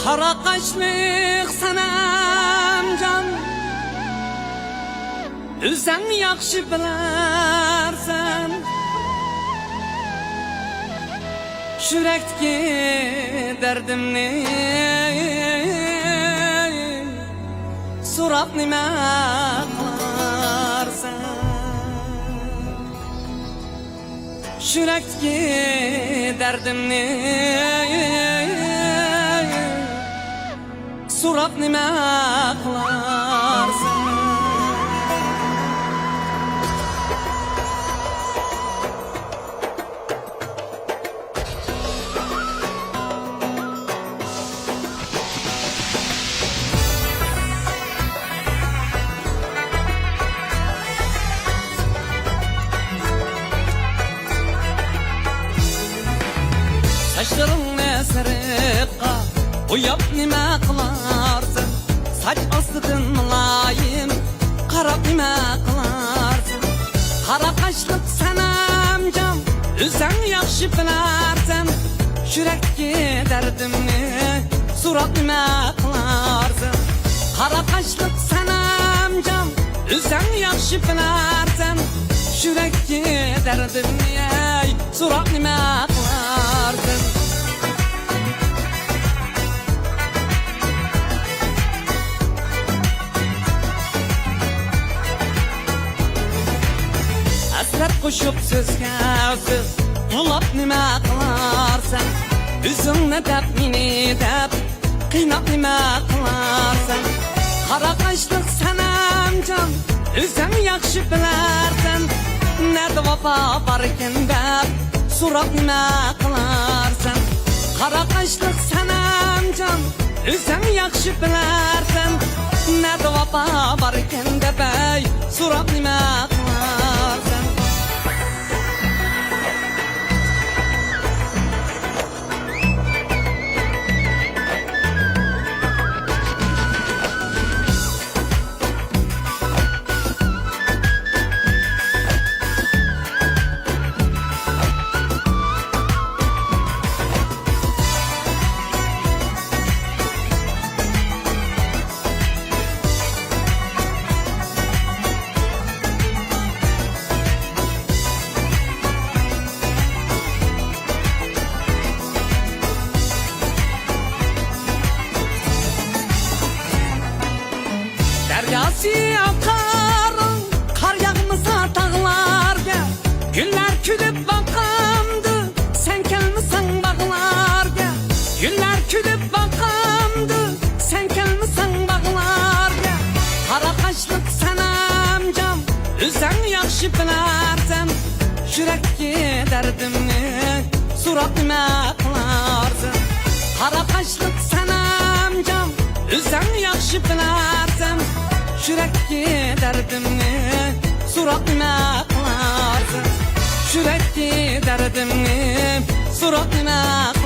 Qara qaşlıq sanam can, Özün yaxşı bilərsən, Şürekdeki dərdimni Surab nimə qılarsan. Şürekdeki dərdimni Surab nimə qılarsan. Saçların esrikka uyap nime kılarsın. Saç astıkın mülayim qarab nime kılarsın. Qara qaşlıq sanam can, Özün yaxşı bilərsən, Şürekdeki dərdimni Surab nime kılarsın. Qara qaşlıq sanam can, Özün yaxşı bilərsən, Şürekdeki dərdimni Surab nime kılarsın. Hasret koşup sözge söz Ulap nime kılarsan. Üzümne dep mini dep Kıynap nime kılarsan. Qara qaşlıq sanam can, Özün yaxşı bilərsən, Nerede vapa barken dep Surab nime kılarsan. Qara qaşlıq sanam can, Özün yaxşı bilərsən, Nerede vapa barken dep Surab nime kılarsan. Deryası akarın, kar yağmasa dağlarga. Güller külüp bakamdı, sen gelmisən bağlarga. Güller külüp bakamdı, sen gelmisən bağlarga. Qara qaşlıq sanam can, Özün yaxşı bilərsən, Şürekdeki dərdimni Surab nime kılarsın. Qara qaşlıq sanam can, Özün yaxşı bilərsən, Şürekdeki dərdimni Surab nime kılarsın. Şürekdeki dərdimni Surab nime kılarsın.